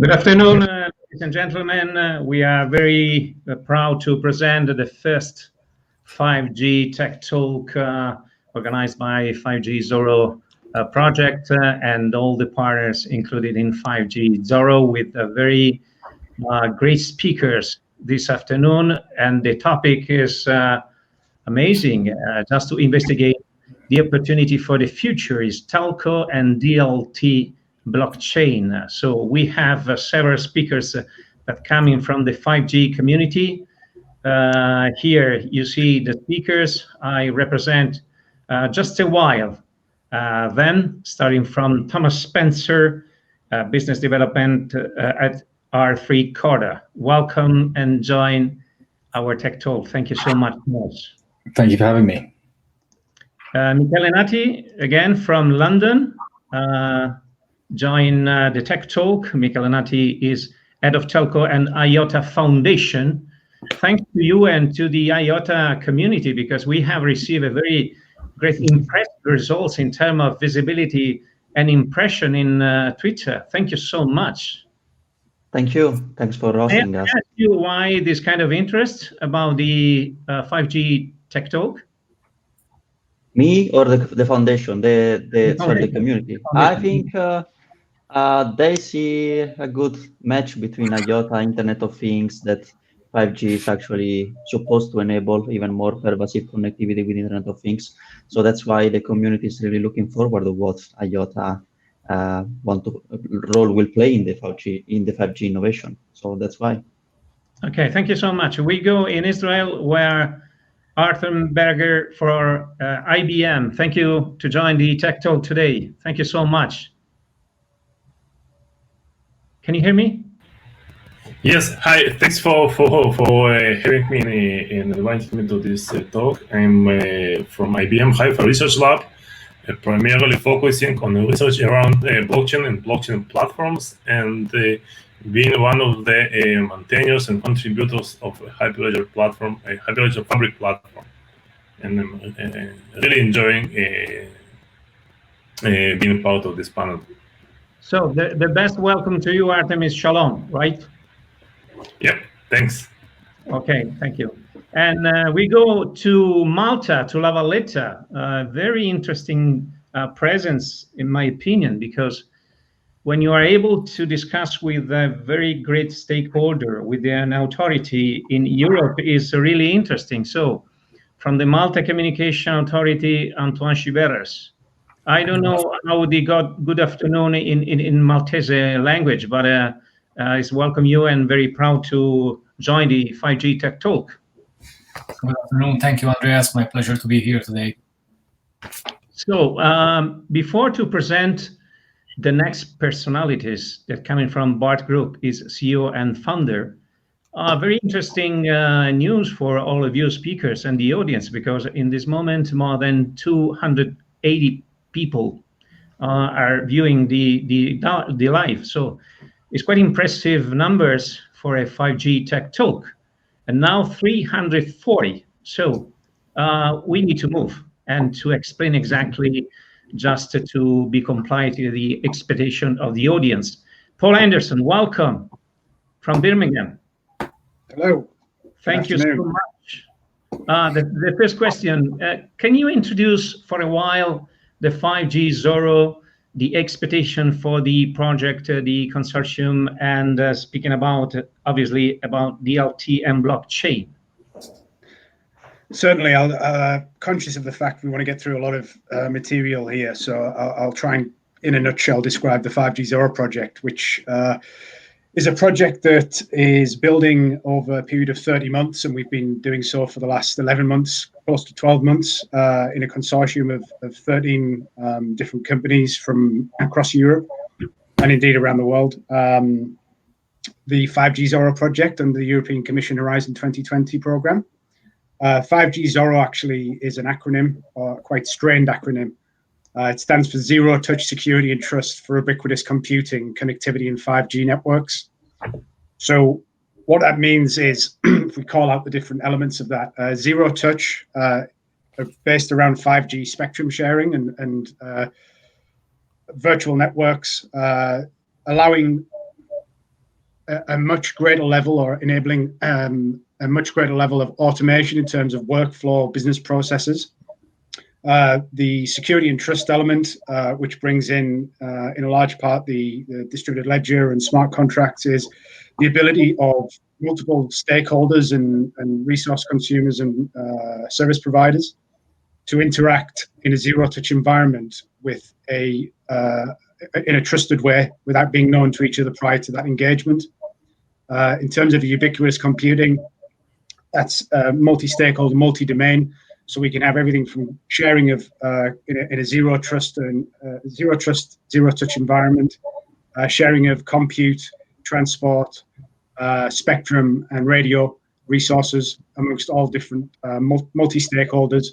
Good afternoon, ladies and gentlemen. We are very proud to present the first 5G Tech Talk organized by 5G ZORRO project and all the partners included in 5G ZORRO with very great speakers this afternoon. And the topic is amazing, just to investigate the opportunity for the future is telco and DLT blockchain. So we have several speakers that coming from the 5G community. Here you see the speakers. I represent just a while. Then starting from Thomas Spencer, business development at R3 Corda. Welcome and join our Tech Talk. Thank you so much, Thomas. Thank you for having me. Michele Nati, again from London, join the Tech Talk. Michele Nati is head of Telco and IOTA Foundation. Thanks to you and to the IOTA community, because we have received a very great impressive results in terms of visibility and impression in Twitter. Thank you so much. Thank you. Thanks for hosting us. May I ask you why this kind of interest about the 5G Tech Talk? Me or the foundation, the community? I think they see a good match between IOTA, Internet of Things, that 5G is actually supposed to enable even more pervasive connectivity with Internet of Things. So that's why the community is really looking forward to what IOTA role will play in the 5G innovation. So that's why. Okay, thank you so much. We go in Israel where Arthur Berger for IBM. Thank you to join the Tech Talk today. Thank you so much. Can you hear me? Yes. Hi. Thanks for having me and inviting me to this talk. I'm from IBM Haifa Research Lab, primarily focusing on research around blockchain and blockchain platforms, and being one of the maintainers and contributors of a Hyperledger platform, a Hyperledger Fabric platform, and I'm really enjoying being part of this panel. So the best welcome to you, Artemis. Shalom, right? Yep. Thanks. Okay. Thank you. And we go to Malta, to La Valletta. Very interesting presence, in my opinion, because when you are able to discuss with a very great stakeholder, with an authority in Europe, is really interesting. So from the Malta Communication Authority, Antoine Chiveres. I don't know how they got good afternoon in Maltese language, but I welcome you and very proud to join the 5G Tech Talk. Good afternoon. Thank you, Andreas. My pleasure to be here today. So before to present the next personalities that coming from BARTR Group is CEO and founder. Very interesting news for all of you speakers and the audience, because in this moment, more than 280 people are viewing the live. So it's quite impressive numbers for a 5G Tech Talk. And now 340. So we need to move and to explain exactly, just to be compliant with the expectation of the audience. Paul Anderson, welcome from Birmingham. Hello. Thank you so much. The first question, can you introduce for a while the 5G ZORRO, the expectation for the project, the consortium, and speaking about, obviously, about DLT and blockchain? Certainly, I'll conscious of the fact we want to get through a lot of material here, so I'll try and, in a nutshell, describe the 5G ZORRO project, which is a project that is building over a period of 30 months, and we've been doing so for the last 11 months, close to 12 months, in a consortium of 13 different companies from across Europe and indeed around the world. The 5G ZORRO project and the European Commission Horizon 2020 program. 5G ZORRO actually is an acronym, or a quite strained acronym. It stands for Zero Touch Security and Trust for Ubiquitous Computing, Connectivity in 5G Networks. So what that means is, if we call out the different elements of that, zero touch, based around 5G spectrum sharing and virtual networks, allowing a much greater level, or enabling a much greater level of automation in terms of workflow, business processes. The security and trust element, which brings in a large part the distributed ledger and smart contracts, is the ability of multiple stakeholders and resource consumers and service providers to interact in a zero-touch environment with in a trusted way without being known to each other prior to that engagement. In terms of ubiquitous computing, that's multi-stakeholder, multi-domain, so we can have everything from sharing of in a zero-trust and zero-touch environment, sharing of compute, transport, spectrum, and radio resources amongst all different multi-stakeholders,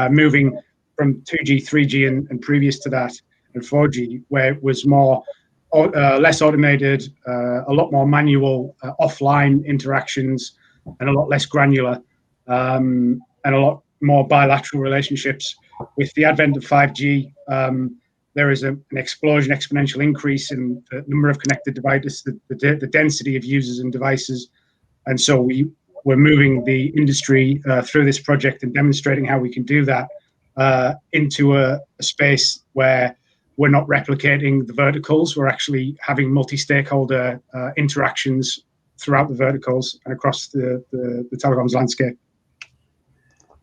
moving from 2G, 3G, and previous to that, and 4G, where it was more less automated, a lot more manual, offline interactions, and a lot less granular, and a lot more bilateral relationships. With the advent of 5G, there is an exponential increase in the number of connected devices, the density of users and devices, and so we're moving the industry through this project and demonstrating how we can do that into a space where we're not replicating the verticals. We're actually having multi-stakeholder interactions throughout the verticals and across the telecoms landscape.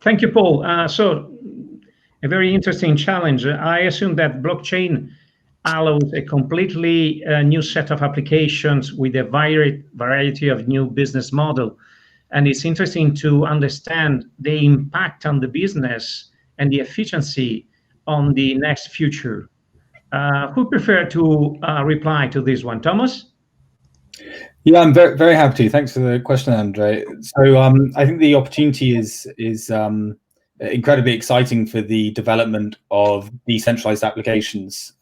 Thank you, Paul. So a very interesting challenge. I assume that blockchain allows a completely new set of applications with a variety of new business model. And it's interesting to understand the impact on the business and the efficiency on the next future. Who prefer to reply to this one? Thomas? Yeah, I'm very, very happy to. Thanks for the question, Andre. So I think the opportunity is incredibly exciting for the development of decentralized applications,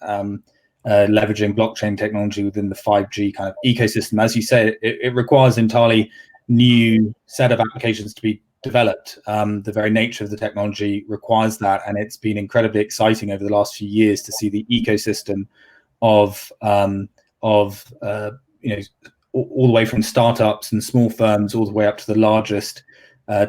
leveraging blockchain technology within the 5G kind of ecosystem. As you say, it requires entirely new set of applications to be developed. The very nature of the technology requires that, and it's been incredibly exciting over the last few years to see the ecosystem of you know, all the way from startups and small firms all the way up to the largest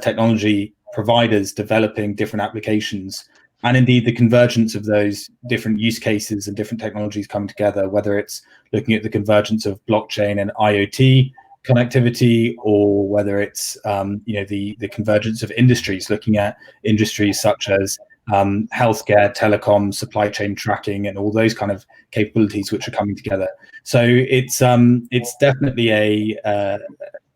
technology providers developing different applications, and indeed the convergence of those different use cases and different technologies coming together, whether it's looking at the convergence of blockchain and IoT connectivity, or whether it's you know, the convergence of industries, looking at industries such as healthcare, telecom, supply chain tracking, and all those kind of capabilities which are coming together. So it's definitely a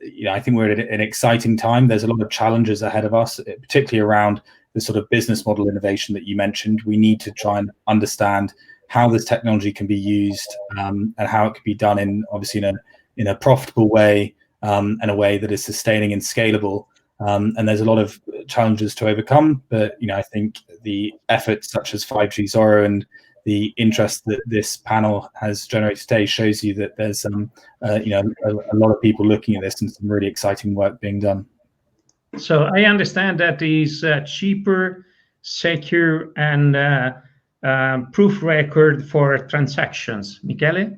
you know, I think we're at an exciting time. There's a lot of challenges ahead of us, particularly around the sort of business model innovation that you mentioned. We need to try and understand how this technology can be used, and how it can be done in, obviously, in a profitable way, and a way that is sustaining and scalable. And there's a lot of challenges to overcome, but you know, I think the efforts such as 5G ZORRO and the interest that this panel has generated today shows you that there's you know, a lot of people looking at this and some really exciting work being done. So I understand that is cheaper, secure, and proof record for transactions. Michele?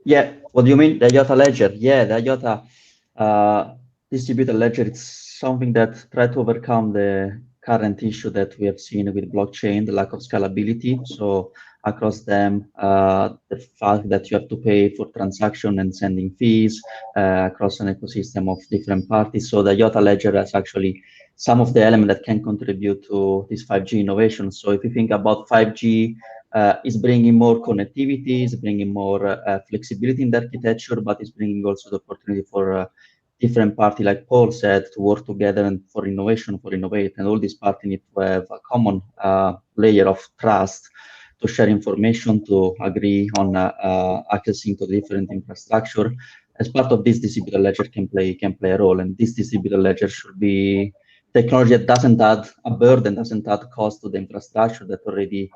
Yeah, what do you mean? The IOTA ledger? Yeah, the IOTA distributed ledger, it's something that tries to overcome the current issue that we have seen with blockchain, the lack of scalability. So across them, the fact that you have to pay for transaction and sending fees across an ecosystem of different parties. So the IOTA ledger has actually some of the elements that can contribute to this 5G innovation. So if you think about 5G, is bringing more connectivity, is bringing more flexibility in the architecture, but it's bringing also the opportunity for different parties, like Paul said, to work together and for innovation, for innovate. And all these parties need to have a common layer of trust to share information, to agree on accessing to different infrastructure. As part of this, distributed ledger can play a role. And this distributed ledger should be technology that doesn't add a burden, doesn't add cost to the infrastructure that already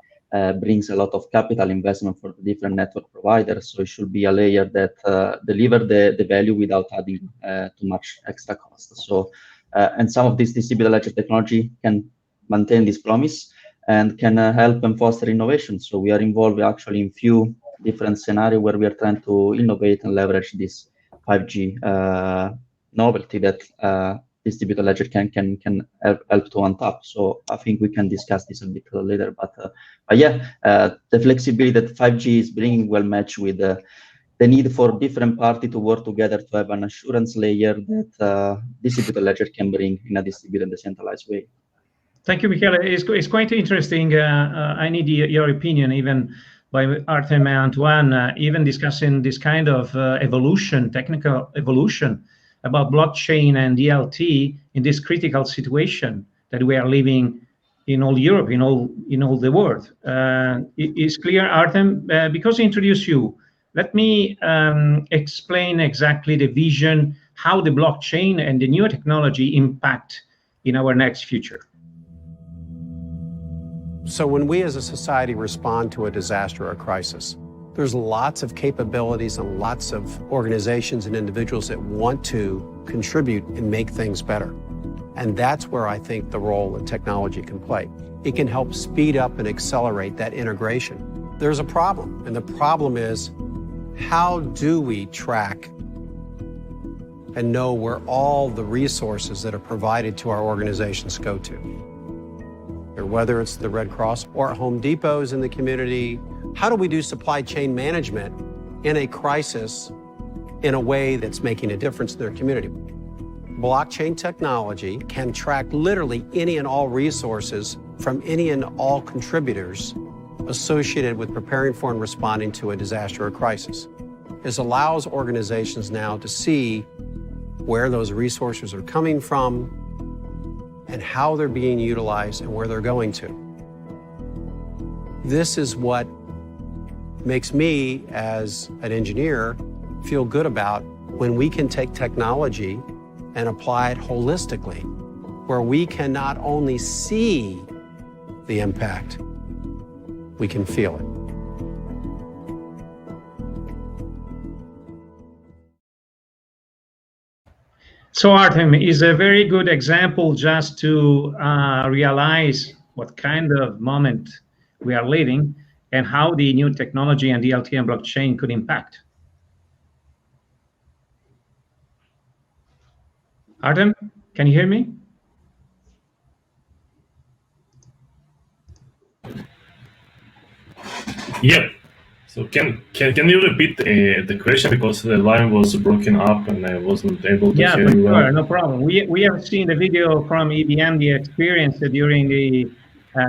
brings a lot of capital investment for the different network providers. So it should be a layer that delivers the value without adding too much extra cost. So, and some of this distributed ledger technology can maintain this promise and can help and foster innovation. So we are involved actually in few different scenario where we are trying to innovate and leverage this 5G novelty that distributed ledger can help to untap. So I think we can discuss this a bit later. But yeah, the flexibility that 5G is bringing will match with the need for different parties to work together to have an assurance layer that distributed ledger can bring in a distributed and decentralized way. Thank you, Michele. It's quite interesting. I need your opinion, even by Artem and Antoine, even discussing this kind of evolution, technical evolution about blockchain and DLT in this critical situation that we are living in all Europe, in all the world. It's clear, Artem, because I introduce you, let me explain exactly the vision, how the blockchain and the new technology impact in our next future. So when we as a society respond to a disaster or a crisis, there's lots of capabilities and lots of organizations and individuals that want to contribute and make things better. And that's where I think the role that technology can play. It can help speed up and accelerate that integration. There's a problem, and the problem is, how do we track and know where all the resources that are provided to our organizations go to? Or whether it's the Red Cross or Home Depots in the community, how do we do supply chain management in a crisis in a way that's making a difference in their community? Blockchain technology can track literally any and all resources from any and all contributors associated with preparing for and responding to a disaster or crisis. This allows organizations now to see where those resources are coming from and how they're being utilized and where they're going to. This is what makes me, as an engineer, feel good about when we can take technology and apply it holistically, where we can not only see the impact, we can feel it. So Artem is a very good example just to realize what kind of moment we are living and how the new technology and DLT and blockchain could impact. Artem, can you hear me? Yeah. So can you repeat the question, because the line was broken up and I wasn't able to hear you well. Sure, no problem. We have seen the video from IBM, the experience during the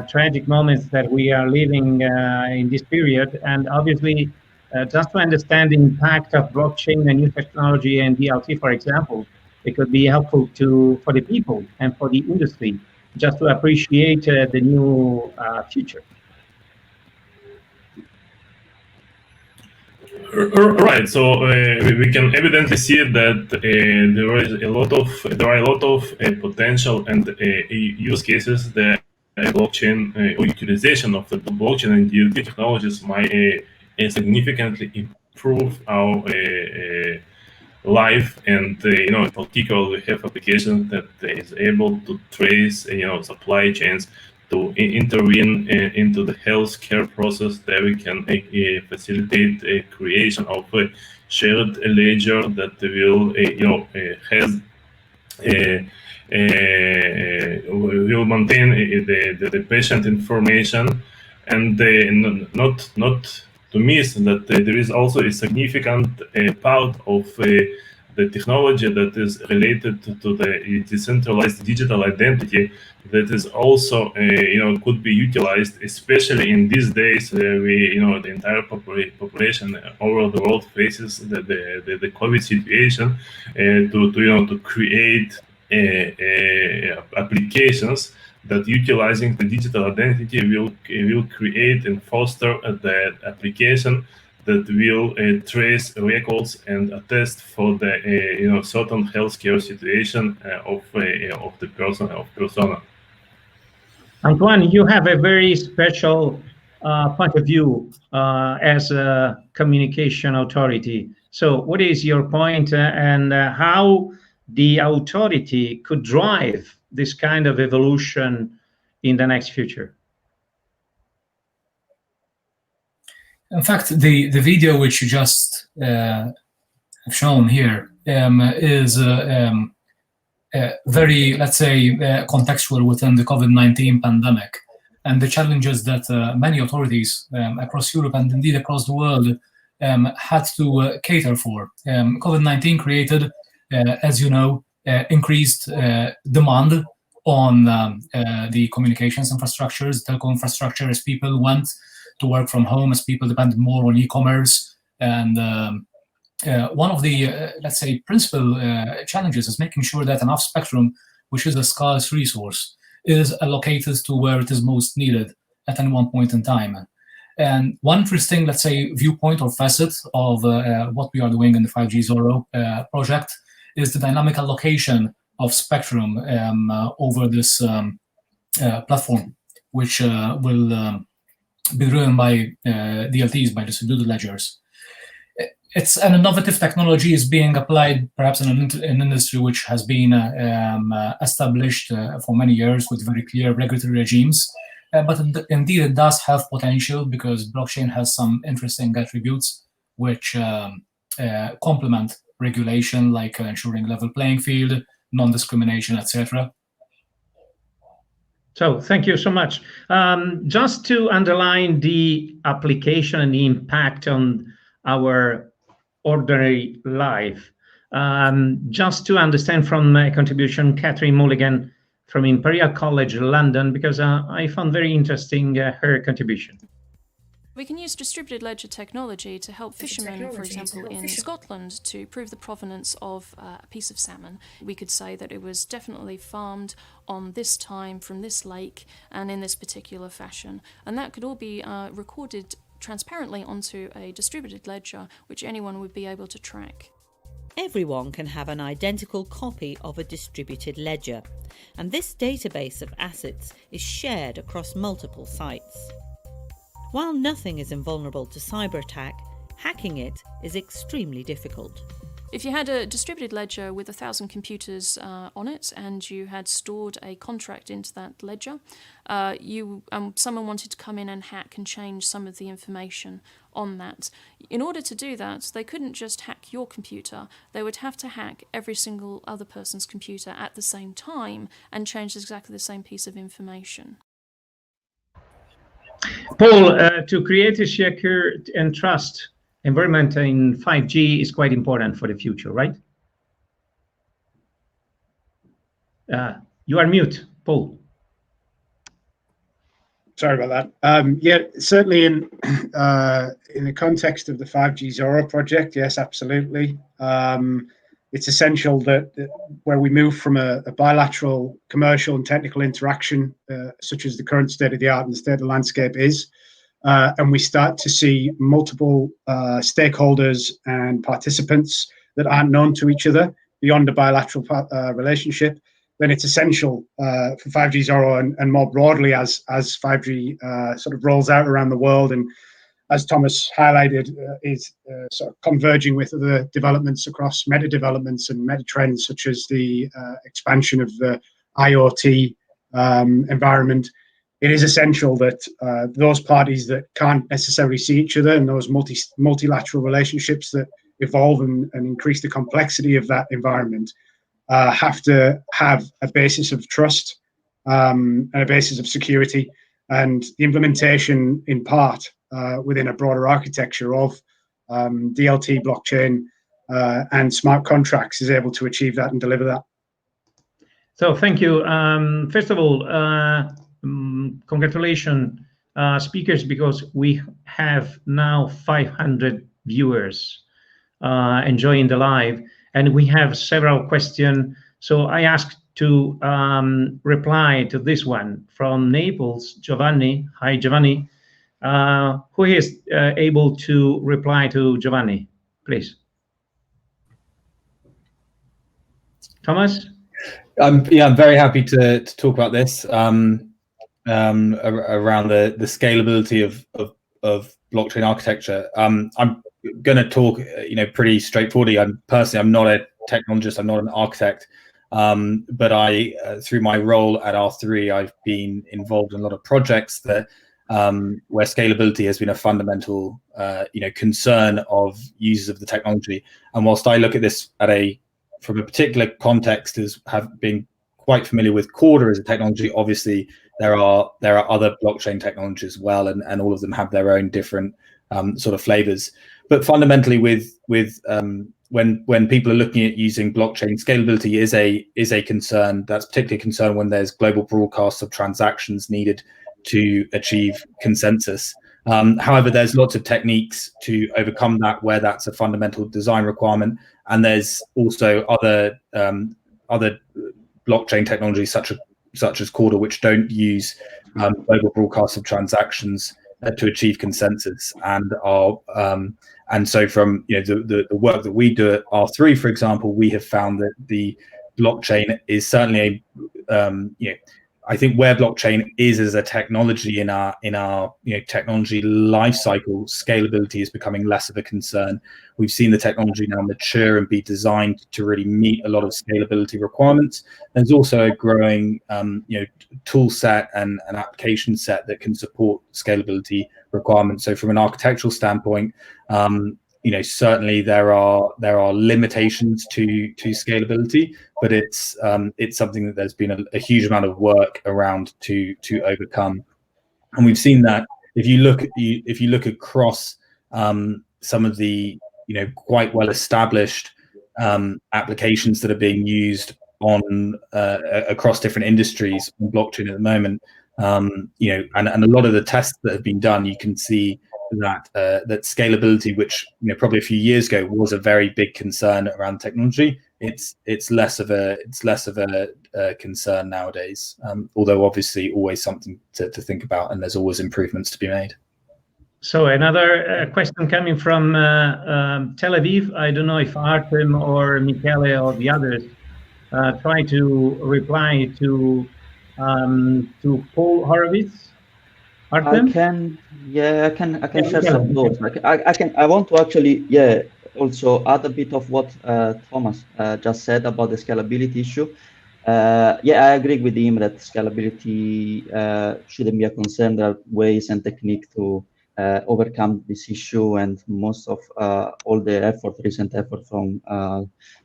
tragic moments that we are living in this period, and obviously just to understand the impact of blockchain and new technology and DLT, for example, it could be helpful for the people and for the industry just to appreciate the new future. Right. So we can evidently see that there are a lot of potential and use cases that blockchain or utilization of the blockchain and DLT technologies might significantly improve our life, and particularly we have applications that is able to trace supply chains, to intervene into the healthcare process, that we can facilitate a creation of a shared ledger that will will maintain the patient information, and not to miss that there is also a significant part of the technology that is related to the decentralized digital identity that is also could be utilized, especially in these days where the entire population over the world faces the COVID situation, to create applications that utilizing the digital identity will create and foster the application that will trace records and attest for the certain healthcare situation of the persona. Antoine, you have a very special point of view as a communication authority. So what is your point and how the authority could drive this kind of evolution in the next future? In fact, the video which you just have shown here is very, let's say, contextual within the COVID-19 pandemic and the challenges that many authorities across Europe and indeed across the world had to cater for. COVID-19 created, as you know, increased demand on the communications infrastructures, telco infrastructure, as people went to work from home, as people depended more on e-commerce. And one of the, let's say, principal challenges is making sure that enough spectrum, which is a scarce resource, is allocated to where it is most needed at any one point in time. And one interesting, let's say, viewpoint or facet of what we are doing in the 5G ZORRO project is the dynamic allocation of spectrum over this platform, which will be driven by DLTs, by distributed ledgers. It's an innovative technology is being applied perhaps in an industry which has been established for many years with very clear regulatory regimes. But indeed, it does have potential because blockchain has some interesting attributes which complement regulation, like ensuring level playing field, non-discrimination, etc. So thank you so much. Just to underline the application and the impact on our ordinary life, just to understand from a contribution, Catherine Mulligan from Imperial College London, because I found very interesting her contribution. We can use distributed ledger technology to help fishermen, for example, in Scotland, to prove the provenance of a piece of salmon. We could say that it was definitely farmed on this time from this lake and in this particular fashion. And that could all be recorded transparently onto a distributed ledger, which anyone would be able to track. Everyone can have an identical copy of a distributed ledger, and this database of assets is shared across multiple sites. While nothing is invulnerable to cyber attack, hacking it is extremely difficult. If you had a distributed ledger with 1,000 computers on it and you had stored a contract into that ledger, someone wanted to come in and hack and change some of the information on that. In order to do that, they couldn't just hack your computer, they would have to hack every single other person's computer at the same time and change exactly the same piece of information. Paul, to create a secure and trust environment in 5G is quite important for the future, right? You are mute, Paul. Sorry about that. Yeah, certainly in the context of the 5G ZORRO project, yes, absolutely. It's essential that where we move from a bilateral commercial and technical interaction, such as the current state of the art and the state of the landscape is, and we start to see multiple stakeholders and participants that aren't known to each other beyond a bilateral relationship, then it's essential for 5G ZORRO and more broadly as 5G sort of rolls out around the world, and as Thomas highlighted, is sort of converging with other developments across meta developments and meta trends, such as the expansion of the IOTA environment. It is essential that those parties that can't necessarily see each other and those multilateral relationships that evolve and increase the complexity of that environment have to have a basis of trust and a basis of security, and the implementation in part within a broader architecture of DLT, blockchain, and smart contracts is able to achieve that and deliver that. So thank you. First of all, congratulations, speakers, because we have now 500 viewers enjoying the live, and we have several questions. So I asked to reply to this one from Naples, Giovanni. Hi, Giovanni. Who is able to reply to Giovanni, please? Thomas? Yeah, I'm very happy to talk about this around the scalability of blockchain architecture. I'm going to talk, pretty straightforwardly. I'm not a technologist. I'm not an architect. But through my role at R3, I've been involved in a lot of projects that where scalability has been a fundamental concern of users of the technology. And whilst I look at this from a particular context as have been quite familiar with Corda as a technology, obviously there are other blockchain technologies as well, and all of them have their own different sort of flavors. But fundamentally, when people are looking at using blockchain, scalability is a concern. That's particularly a concern when there's global broadcasts of transactions needed to achieve consensus. However, there's lots of techniques to overcome that, where that's a fundamental design requirement, and there's also other blockchain technologies such as Corda, which don't use global broadcasts of transactions to achieve consensus, and so from the work that we do at R3, for example, we have found that the blockchain is certainly I think where blockchain is as a technology in our technology life cycle, scalability is becoming less of a concern. We've seen the technology now mature and be designed to really meet a lot of scalability requirements. There's also a growing tool set and an application set that can support scalability requirements. So from an architectural standpoint, certainly there are limitations to scalability, but it's something that there's been a huge amount of work around to overcome. And we've seen that if you look across some of the quite well established applications that are being used on across different industries on blockchain at the moment, and a lot of the tests that have been done, you can see that scalability, which probably a few years ago was a very big concern around technology, it's less of a concern nowadays. Although obviously always something to think about, and there's always improvements to be made. So another question coming from Tel Aviv. I don't know if Artem or Michele or the others try to reply to Paul Horowitz. Artem? I can share some thoughts. I want to actually also add a bit of what Thomas just said about the scalability issue. I agree with him that scalability shouldn't be a concern. There are ways and techniques to overcome this issue, and most of all the recent effort from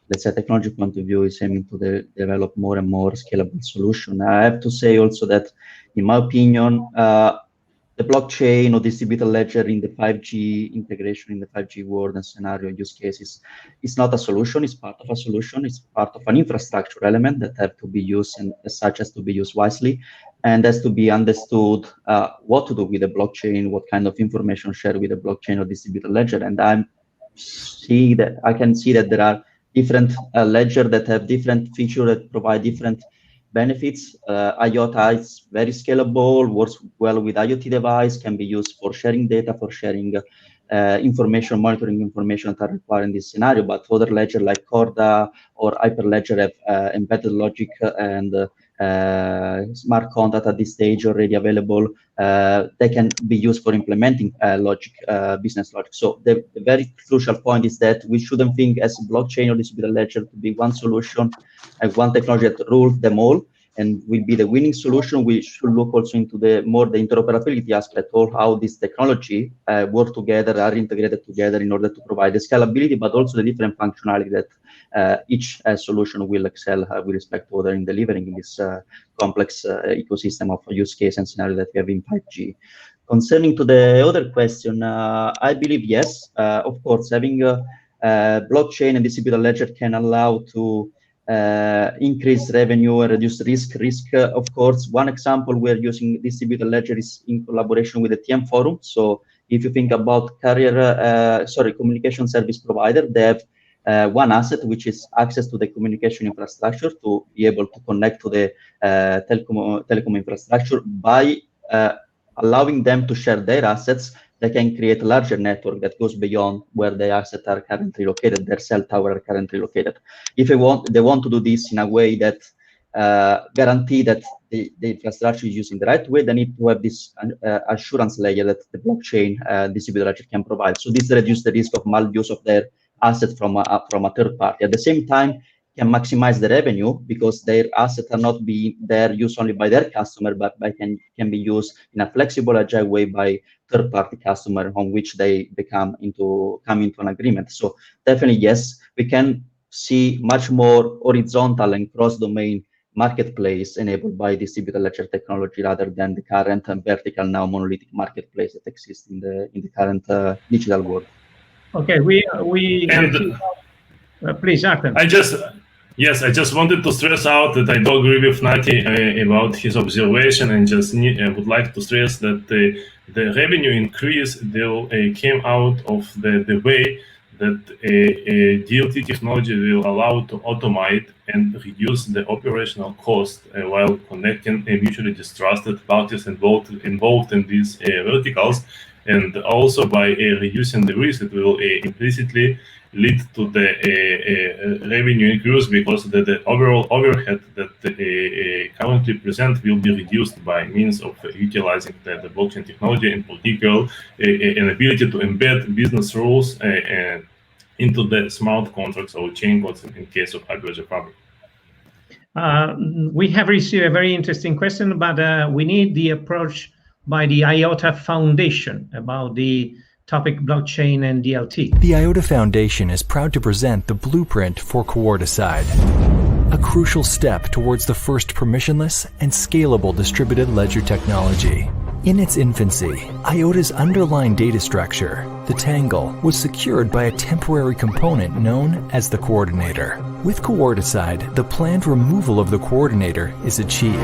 let's say technology point of view is aiming to develop more and more scalable solution. I have to say also that, in my opinion, the blockchain or distributed ledger in the 5G integration, in the 5G world and scenario use cases, is not a solution. It's part of a solution. It's part of an infrastructure element that have to be used, and as such has to be used wisely, and has to be understood what to do with the blockchain, what kind of information shared with the blockchain or distributed ledger. And I can see that there are different ledger that have different features that provide different benefits. IOTA is very scalable, works well with IoT device, can be used for sharing data, for sharing information, monitoring information that are required in this scenario. But other ledger like Corda or Hyperledger have embedded logic and smart contract at this stage already available. They can be used for implementing business logic. So the very crucial point is that we shouldn't think as blockchain or distributed ledger to be one solution and one technology that rules them all and will be the winning solution. We should look also into the interoperability aspect of how this technology work together, are integrated together in order to provide the scalability, but also the different functionality that each solution will excel with respect to other in delivering in this complex ecosystem of use case and scenario that we have in 5G. Concerning to the other question, I believe yes, of course, having blockchain and distributed ledger can allow to increase revenue and reduce risk. Of course, one example we're using distributed ledger is in collaboration with the TM Forum. So if you think about communication service provider, they have one asset, which is access to the communication infrastructure to be able to connect to the telecom infrastructure. By allowing them to share their assets, they can create a larger network that goes beyond where the assets are currently located, their cell tower are currently located. If they want to do this in a way that guarantee that the infrastructure is used in the right way, they need to have this assurance layer that the blockchain distributed ledger can provide. So this reduces the risk of maluse of their assets from a third party. At the same time, can maximize the revenue because their assets are not being there used only by their customer, but can be used in a flexible, agile way by third-party customer on which they come into an agreement. So definitely, yes, we can see much more horizontal and cross-domain marketplace enabled by distributed ledger technology rather than the current vertical, now monolithic marketplace that exists in the current digital world. Okay, please, Achim. I just wanted to stress out that I do agree with Nati about his observation, and just would like to stress that the revenue increase came out of the way that DLT technology will allow to automate and reduce the operational cost while connecting mutually distrusted parties involved in these verticals, and also by reducing the risk, it will implicitly lead to the revenue increase, because the overall overhead that currently present will be reduced by means of utilizing the blockchain technology, in particular an ability to embed business rules into the smart contracts or chain codes in case of Hyperledger Fabric. We have received a very interesting question, but we need the approach by the IOTA Foundation about the topic blockchain and DLT. The IOTA Foundation is proud to present the blueprint for Corda, a crucial step towards the first permissionless and scalable distributed ledger technology. In its infancy, IOTA's underlying data structure, the tangle, was secured by a temporary component known as the coordinator. With Corda, the planned removal of the coordinator is achieved,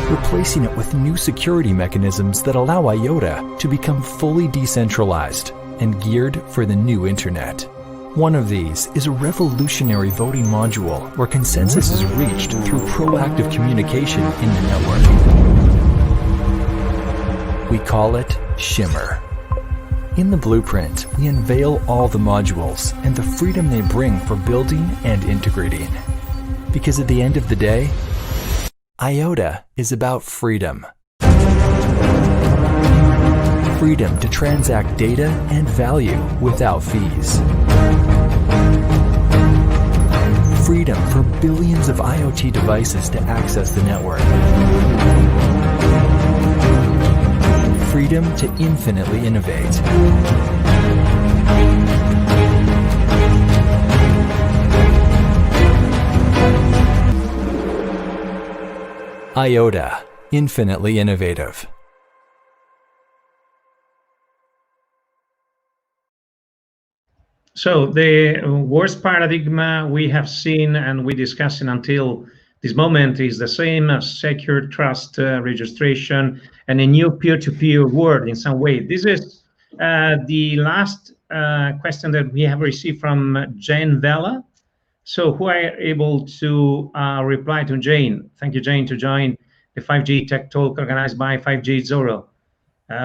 replacing it with new security mechanisms that allow IOTA to become fully decentralized and geared for the new internet. One of these is a revolutionary voting module where consensus is reached through proactive communication in the network. We call it Shimmer. In the blueprint, we unveil all the modules and the freedom they bring for building and integrating. Because at the end of the day, IOTA is about freedom. Freedom to transact data and value without fees. Freedom for billions of IoT devices to access the network. Freedom to infinitely innovate. IOTA, infinitely innovative. So the worst paradigm we have seen and we discussing until this moment is the same as secure trust registration and a new peer-to-peer world in some way. This is the last question that we have received from Jane Vella. So who are able to reply to Jane? Thank you, Jane, to join the 5G Tech Talk organized by 5G ZORRO.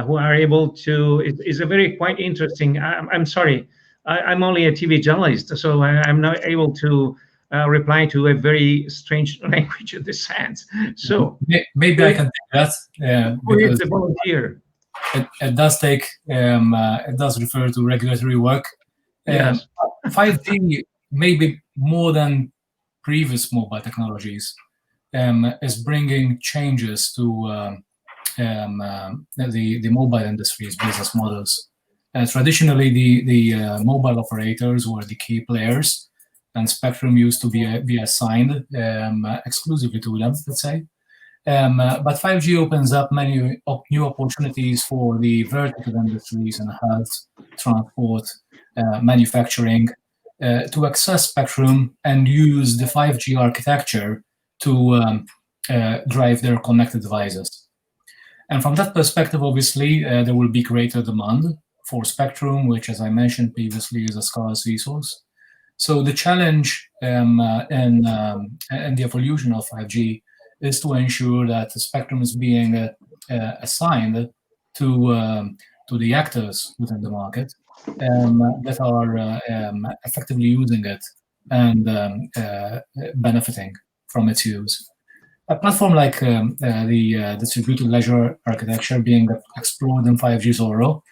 Who are able to, it's a very quite interesting, I'm sorry, I'm only a TV journalist, so I'm not able to reply to a very strange language in this sense. So maybe I can take that. Who is the volunteer? It does take, it does refer to regulatory work. Yes. 5G, maybe more than previous mobile technologies, is bringing changes to the mobile industry's business models. Traditionally, the mobile operators were the key players, and spectrum used to be assigned exclusively to them, let's say. But 5G opens up many new opportunities for the vertical industries in health, transport, manufacturing, to access spectrum and use the 5G architecture to drive their connected devices. And from that perspective, obviously, there will be greater demand for spectrum, which, as I mentioned previously, is a scarce resource. So the challenge in the evolution of 5G is to ensure that the spectrum is being assigned to the actors within the market that are effectively using it and benefiting from its use. A platform like the distributed ledger architecture being explored in 5G ZORRO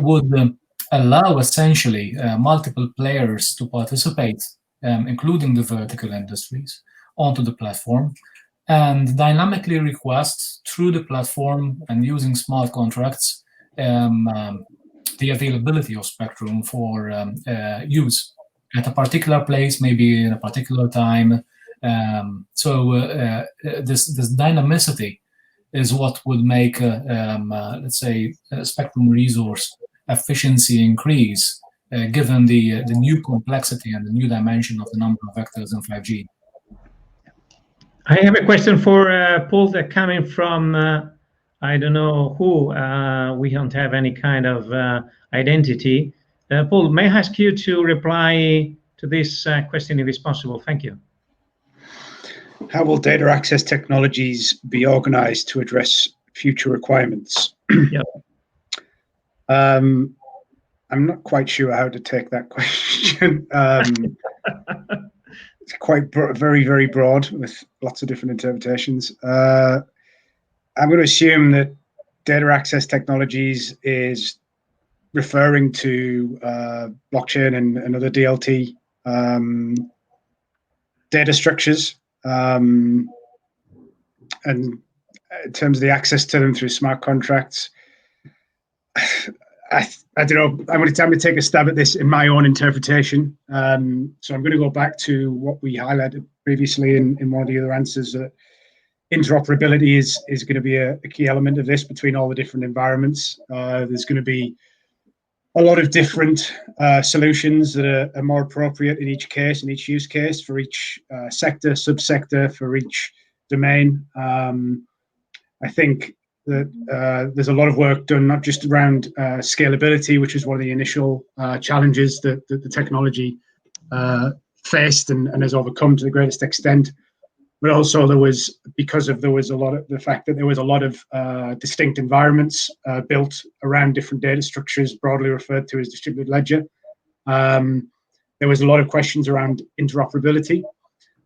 would allow essentially multiple players to participate including the vertical industries, onto the platform, and dynamically request through the platform and using smart contracts the availability of spectrum for use at a particular place, maybe in a particular time. This dynamicity is what would make, let's say, spectrum resource efficiency increase, given the new complexity and the new dimension of the number of vectors in 5G. I have a question for Paul that coming from, I don't know who, we don't have any kind of identity. Paul, may I ask you to reply to this question if it's possible? Thank you. How will data access technologies be organized to address future requirements? Yep. I'm not quite sure how to take that question. It's quite very, very broad with lots of different interpretations. I'm going to assume that data access technologies is referring to blockchain and other DLT data structures. And in terms of the access to them through smart contracts, I don't know. I'm going to take a stab at this in my own interpretation. So I'm going to go back to what we highlighted previously in one of the other answers. Interoperability is going to be a key element of this between all the different environments. There's going to be a lot of different solutions that are more appropriate in each case, in each use case, for each sector, subsector, for each domain. I think that there's a lot of work done, not just around scalability, which is one of the initial challenges that the technology faced and has overcome to the greatest extent. But also there was a lot of the fact that there was a lot of distinct environments built around different data structures, broadly referred to as distributed ledger. There was a lot of questions around interoperability.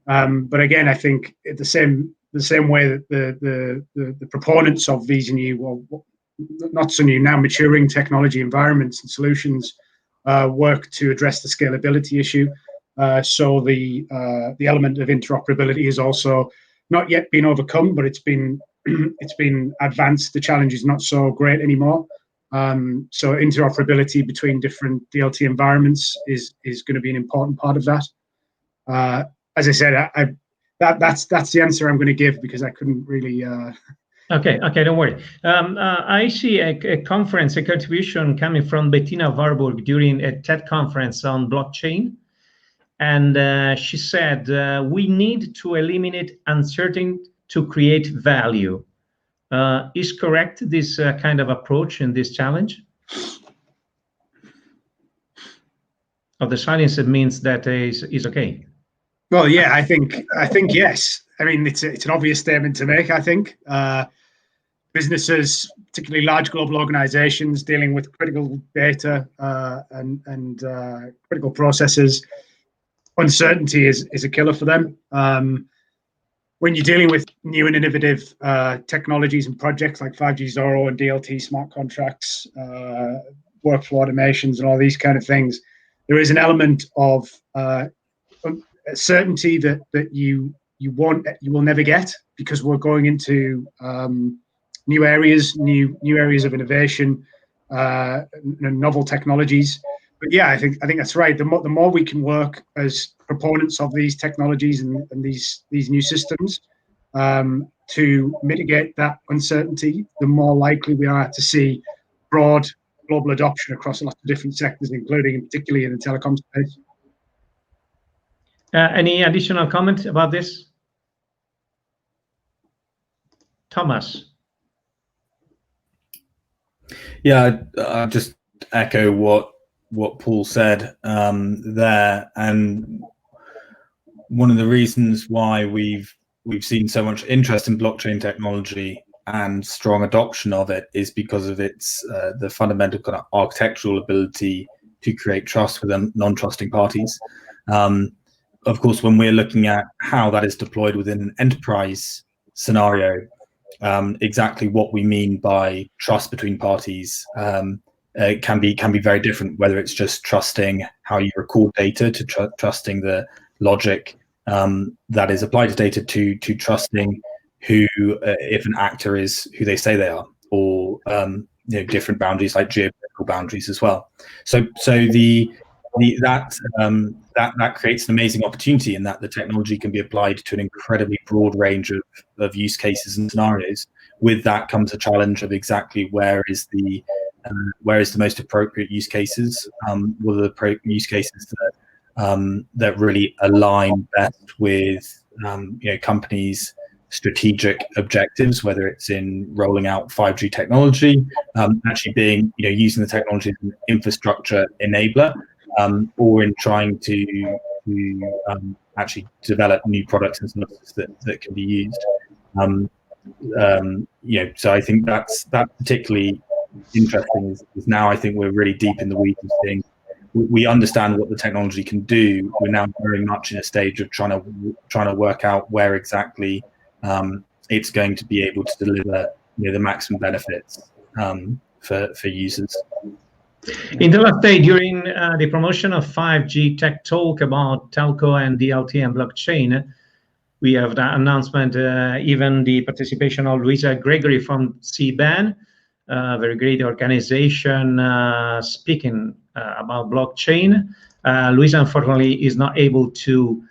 But again, I think the same way that the proponents of these new, well, not so new now, maturing technology environments and solutions work to address the scalability issue. So the element of interoperability is also not yet been overcome, but it's been advanced. The challenge is not so great anymore. So interoperability between different DLT environments is going to be an important part of that. As I said, that's the answer I'm going to give because I couldn't really. Okay, don't worry. I see a conference, a contribution coming from Bettina Warburg during a TED conference on blockchain. And she said, we need to eliminate uncertainty to create value. Is correct this kind of approach in this challenge? Of the silence, it means that is okay. Well, yeah, I think yes. I mean, it's an obvious statement to make. I think businesses, particularly large global organizations dealing with critical data and critical processes, uncertainty is a killer for them. When you're dealing with new and innovative technologies and projects like 5G ZORRO and DLT smart contracts, workflow automations, and all these kind of things, there is an element of certainty that you will never get because we're going into new areas of innovation, novel technologies. But yeah, I think that's right. The more we can work as proponents of these technologies and these new systems to mitigate that uncertainty, the more likely we are to see broad global adoption across a lot of different sectors, including and particularly in the telecom space. Any additional comment about this? Thomas. Yeah, I just echo what Paul said there, and one of the reasons why we've seen so much interest in blockchain technology and strong adoption of it is because of its the fundamental kind of architectural ability to create trust with non-trusting parties. Of course, when we're looking at how that is deployed within an enterprise scenario, exactly what we mean by trust between parties can be very different, whether it's just trusting how you record data to trusting the logic that is applied to data to trusting who if an actor is who they say they are, or different boundaries like geopolitical boundaries as well. So that creates an amazing opportunity in that the technology can be applied to an incredibly broad range of use cases and scenarios. With that comes a challenge of exactly where is the most appropriate use cases, what are the use cases that really align best with companies' strategic objectives, whether it's in rolling out 5G technology, actually being using the technology as an infrastructure enabler, or in trying to actually develop new products and services that can be used. So I think that's particularly interesting. Is now I think we're really deep in the weeds of seeing. We understand what the technology can do. We're now very much in a stage of trying to work out where exactly it's going to be able to deliver the maximum benefits for users. In the last day, during the promotion of 5G Tech Talk about telco and DLT and blockchain, we have the announcement, even the participation of Louisa Gregory from CBAN, a very great organization speaking about blockchain. Louisa, unfortunately, is not able to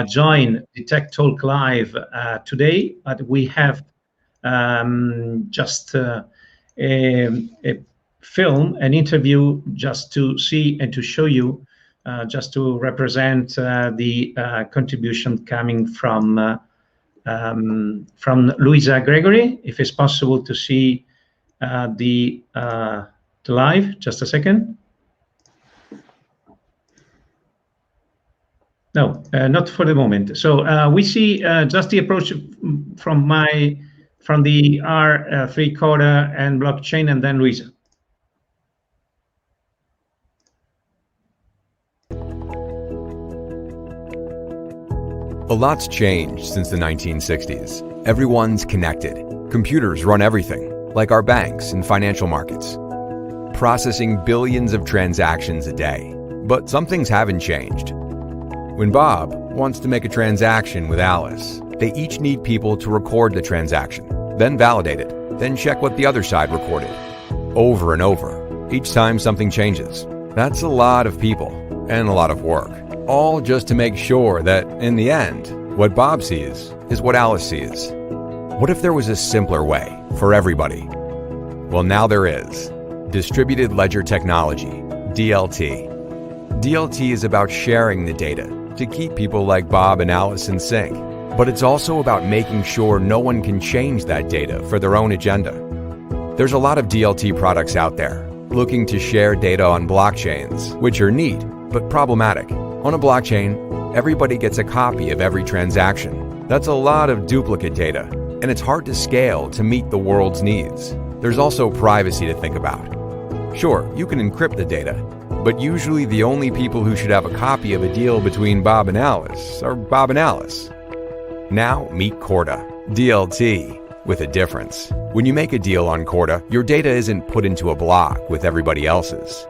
join the Tech Talk Live today, but we have just a film, an interview, just to see and to show you, just to represent the contribution coming from Louisa Gregory. If it's possible to see the live, just a second. No, not for the moment. So we see just the approach from the R3 Corda and blockchain, and then Louisa. A lot's changed since the 1960s. Everyone's connected. Computers run everything, like our banks and financial markets, processing billions of transactions a day. But some things haven't changed. When Bob wants to make a transaction with Alice, they each need people to record the transaction, then validate it, then check what the other side recorded, over and over, each time something changes. That's a lot of people and a lot of work, all just to make sure that, in the end, what Bob sees is what Alice sees. What if there was a simpler way for everybody? Well, now there is. Distributed Ledger Technology, DLT. DLT is about sharing the data to keep people like Bob and Alice in sync, but it's also about making sure no one can change that data for their own agenda. There's a lot of DLT products out there looking to share data on blockchains, which are neat, but problematic. On a blockchain, everybody gets a copy of every transaction. That's a lot of duplicate data, and it's hard to scale to meet the world's needs. There's also privacy to think about. Sure, you can encrypt the data, but usually the only people who should have a copy of a deal between Bob and Alice are Bob and Alice. Now meet Corda, DLT, with a difference. When you make a deal on Corda, your data isn't put into a block with everybody else's.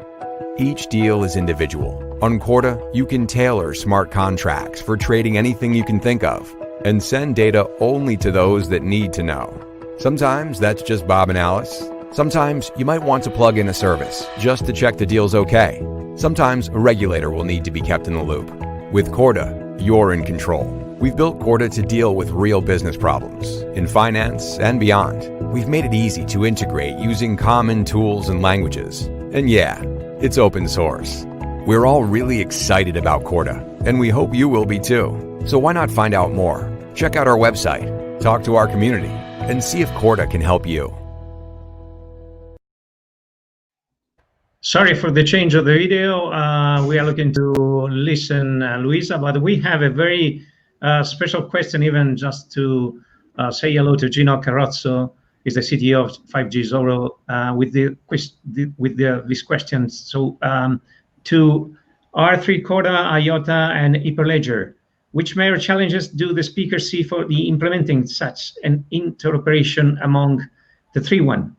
Each deal is individual. On Corda, you can tailor smart contracts for trading anything you can think of and send data only to those that need to know. Sometimes that's just Bob and Alice. Sometimes you might want to plug in a service just to check the deal's okay. Sometimes a regulator will need to be kept in the loop. With Corda, you're in control. We've built Corda to deal with real business problems in finance and beyond. We've made it easy to integrate using common tools and languages. And yeah, it's open source. We're all really excited about Corda, and we hope you will be too. So why not find out more? Check out our website, talk to our community, and see if Corda can help you. Sorry for the change of the video. We are looking to listen, Louisa, but we have a very special question, even just to say hello to Gino Carrozzo, is the CTO of 5G ZORRO, with this question. So to R3 Corda, IOTA, and Hyperledger, which major challenges do the speakers see for the implementing such an interoperation among the three one?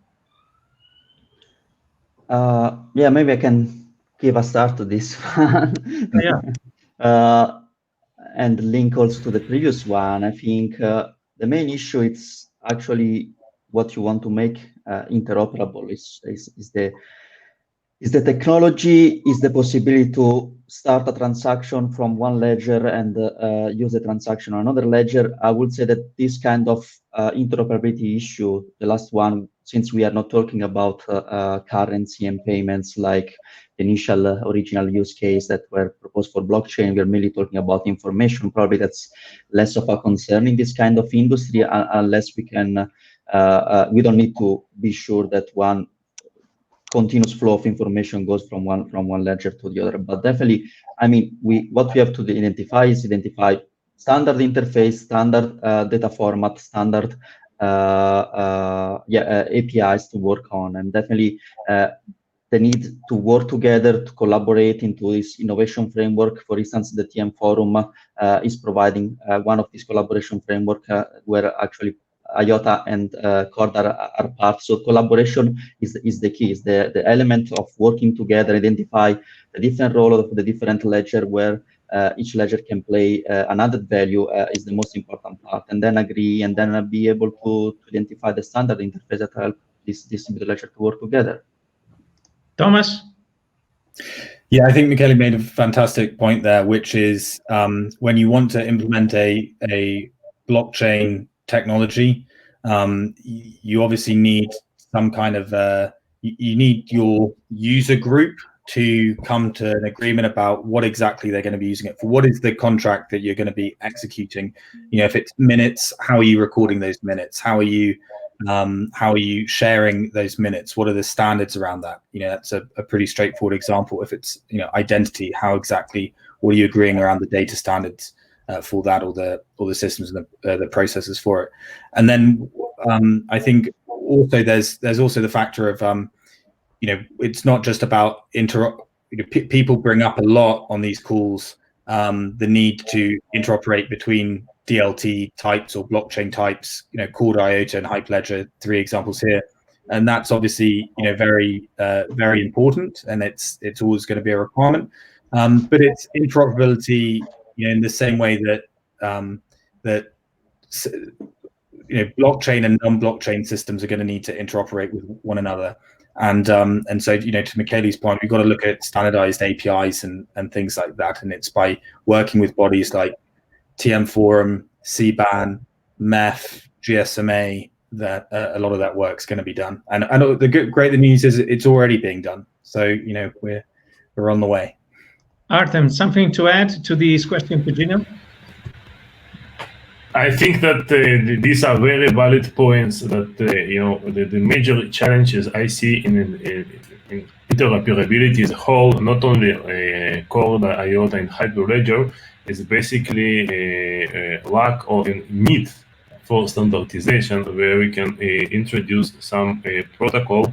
Yeah, maybe I can give a start to this one. Yeah. And link also to the previous one. I think the main issue is actually what you want to make interoperable is the technology, is the possibility to start a transaction from one ledger and use the transaction on another ledger. I would say that this kind of interoperability issue, the last one, since we are not talking about currency and payments like the initial original use case that were proposed for blockchain, we are mainly talking about information. Probably that's less of a concern in this kind of industry, unless we can, we don't need to be sure that one continuous flow of information goes from one ledger to the other. But definitely, I mean, what we have to identify standard interface, standard data format, standard APIs to work on, and definitely the need to work together to collaborate into this innovation framework. For instance, the TM Forum is providing one of these collaboration framework where actually IOTA and Corda are part. So collaboration is the key, is the element of working together, identify the different role of the different ledger where each ledger can play an added value is the most important part, and then agree and then be able to identify the standard interface that help this ledger to work together. Thomas? Yeah, I think Michele made a fantastic point there, which is when you want to implement a blockchain technology, you obviously need some kind of you need your user group to come to an agreement about what exactly they're going to be using it for. What is the contract that you're going to be executing? You know, if it's minutes, how are you recording those minutes? How are you sharing those minutes? What are the standards around that? You know, that's a pretty straightforward example. If it's, you know, identity, what are you agreeing around the data standards for that, or the systems and the processes for it? And then I think also there's also the factor of you know, it's not just about people bring up a lot on these calls the need to interoperate between DLT types or blockchain types, you know, Corda, IOTA, and Hyperledger, 3 examples here, and that's obviously, you know, very important, and it's always going to be a requirement. But it's interoperability, you know, in the same way that you know, blockchain and non-blockchain systems are going to need to interoperate with one another. And so, you know, to Michele's point, we've got to look at standardized APIs and things like that. And it's by working with bodies like TM Forum, CBAN, MEF, GSMA, that a lot of that work's going to be done. And the great news is it's already being done. So, you know, we're on the way. Artem, something to add to this question to Gino? I think that these are very valid points. That you know, the major challenges I see in interoperability as a whole, not only Corda, IOTA, and Hyperledger, is basically a lack of a need for standardization, where we can introduce some protocol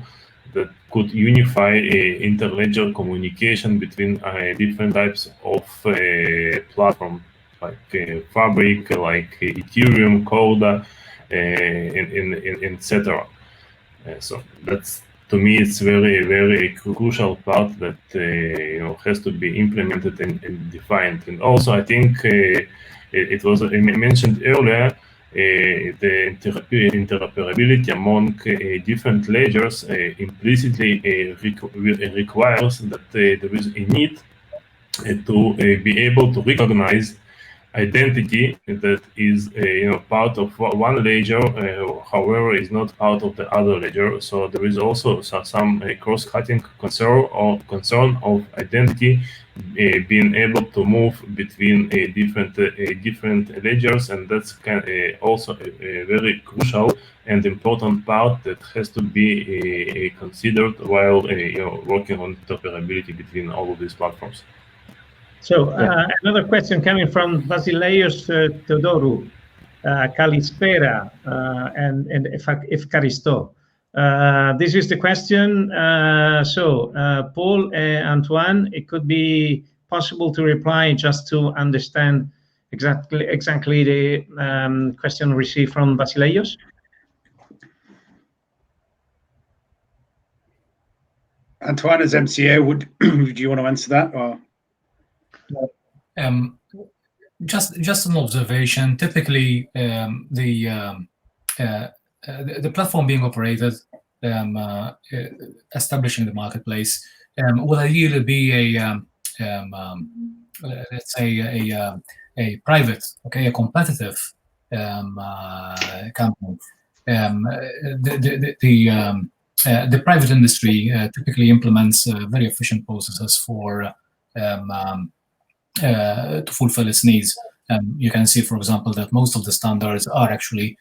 that could unify interledger communication between different types of platform, like Fabric, like Ethereum, Corda, etc. So that's, to me, it's very crucial part that you know, has to be implemented and defined. And also, I think it was mentioned earlier, the interoperability among different ledgers implicitly requires that there is a need to be able to recognize identity that is you know, part of one ledger, however is not part of the other ledger. So there is also some cross-cutting concern of identity being able to move between different ledgers, and that's also a very crucial and important part that has to be considered while you know, working on interoperability between all of these platforms. So another question coming from Basileios Theodorou, Kalispera, and Efkaristo. This is the question. Paul, Antoine, it could be possible to reply just to understand exactly the question received from Basileios. Antoine, as MCA, would you want to answer that? Or just an observation. Typically, the platform being operated, establishing the marketplace, will ideally be let's say a private, a competitive company. The private industry typically implements very efficient processes for to fulfill its needs. You can see, for example, that most of the standards are actually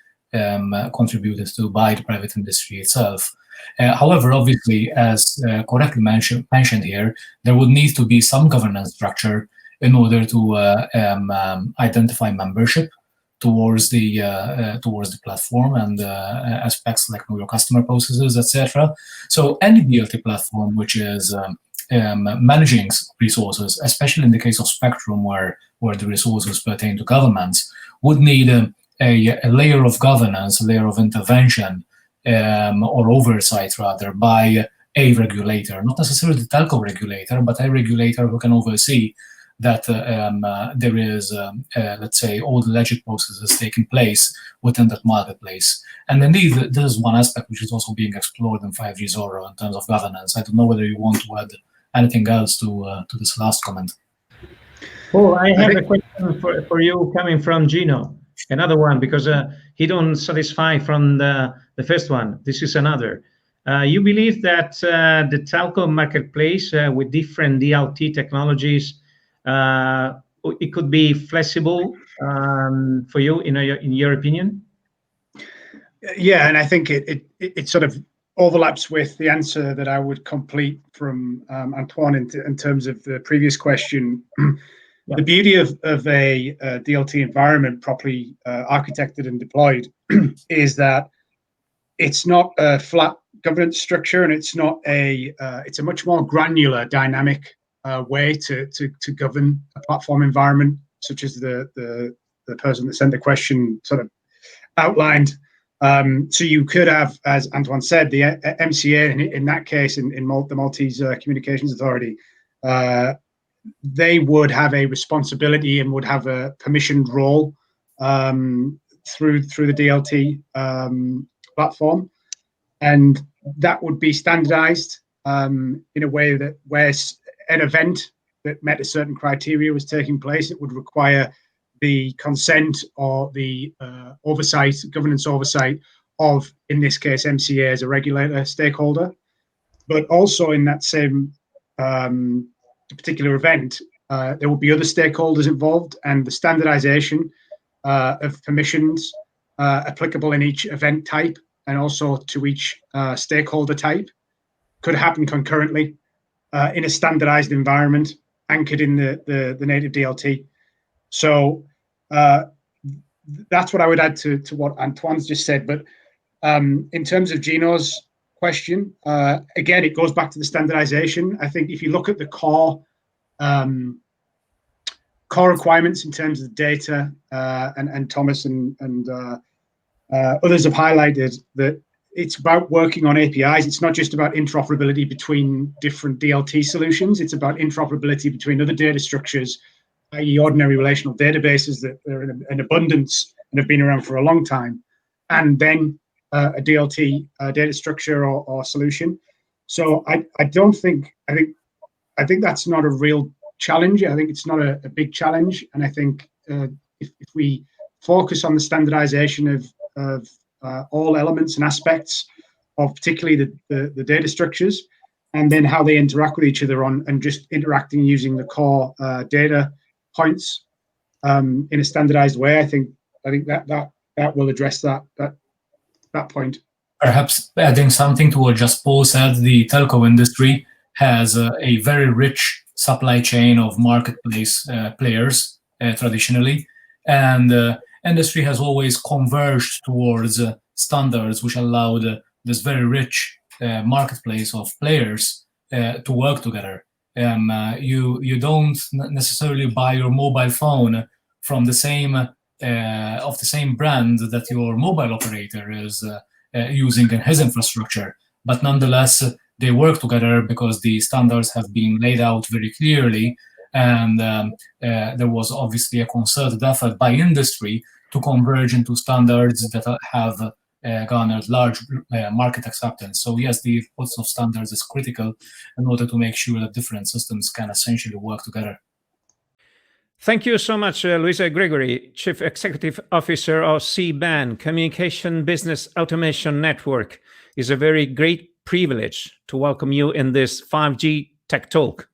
contributed to by the private industry itself. However, obviously, as correctly mentioned here, there would need to be some governance structure in order to identify membership towards the platform and aspects like know your customer processes, etc. So any DLT platform which is managing resources, especially in the case of spectrum where the resources pertain to governments, would need a layer of governance, a layer of intervention or oversight rather by a regulator, not necessarily the telco regulator, but a regulator who can oversee that there is, let's say, all the legit processes taking place within that marketplace. And indeed, this is one aspect which is also being explored in 5G ZORRO in terms of governance. I don't know whether you want to add anything else to this last comment. Oh, I have a question for you coming from Gino. Another one, because he don't satisfy from the first one. This is another. You believe that the telco marketplace with different DLT technologies, it could be flexible for you, in your opinion? Yeah, and I think it sort of overlaps with the answer that I would complete from Antoine in terms of the previous question. The beauty of a DLT environment properly architected and deployed is that it's not a flat governance structure, and it's not it's a much more granular, dynamic way to govern a platform environment, such as the person that sent the question sort of outlined. So you could have, as Antoine said, the MCA in that case, in the Maltese Communications Authority, they would have a responsibility and would have a permissioned role through the DLT platform, and that would be standardized in a way that where an event that met a certain criteria was taking place, it would require the consent or the governance oversight of, in this case, MCA as a regulator stakeholder. But also in that same particular event, there will be other stakeholders involved, and the standardization of permissions applicable in each event type and also to each stakeholder type could happen concurrently in a standardized environment anchored in the native DLT. So that's what I would add to what Antoine's just said. But in terms of Gino's question, again, it goes back to the standardization. I think if you look at the core requirements in terms of data, and Thomas and others have highlighted that it's about working on APIs. It's not just about interoperability between different DLT solutions. It's about interoperability between other data structures, i.e. ordinary relational databases that are in abundance and have been around for a long time, and then a DLT data structure or solution. So I think that's not a real challenge. I think it's not a big challenge, and I think if we focus on the standardization of all elements and aspects of particularly the data structures, and then how they interact with each other and just interacting using the core data points in a standardized way, I think that will address that point. Perhaps adding something to what just Paul said, the telco industry has a very rich supply chain of marketplace players traditionally, and industry has always converged towards standards which allowed this very rich marketplace of players to work together. You don't necessarily buy your mobile phone from the same brand that your mobile operator is using in his infrastructure, but nonetheless they work together because the standards have been laid out very clearly, and there was obviously a concerted effort by industry to converge into standards that have garnered large market acceptance. So yes, the importance of standards is critical in order to make sure that different systems can essentially work together. Thank you so much, Luisa Gregory, Chief Executive Officer of CBAN, Communication Business Automation Network. It's a very great privilege to welcome you in this 5G Tech Talk.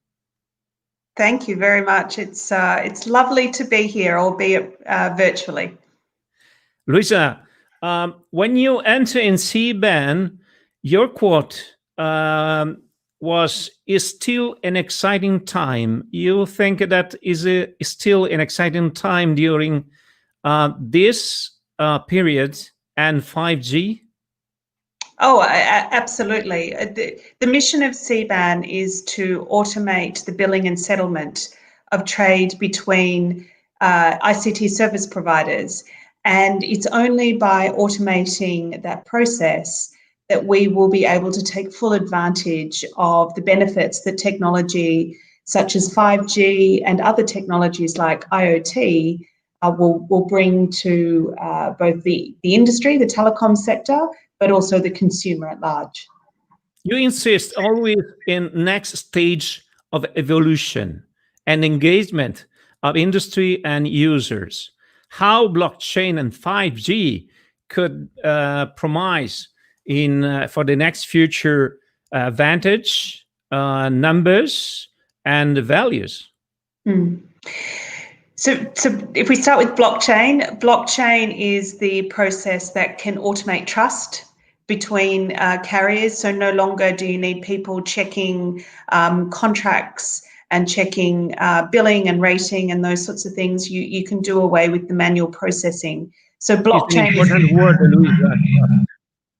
Thank you very much. It's lovely to be here, albeit virtually. Luisa, when you enter in CBAN, your quote is still an exciting time. You think that is still an exciting time during this period and 5G? Oh, absolutely. The mission of CBAN is to automate the billing and settlement of trade between ICT service providers. And it's only by automating that process that we will be able to take full advantage of the benefits that technology such as 5G and other technologies like IOTA will bring to both the industry, the telecom sector, but also the consumer at large. You insist always in next stage of evolution and engagement of industry and users. How blockchain and 5G could promise for the next future advantage, numbers, and values? So if we start with blockchain is the process that can automate trust between carriers. So no longer do you need people checking contracts and checking billing and rating and those sorts of things. You can do away with the manual processing. So blockchain is an important word, Louisa.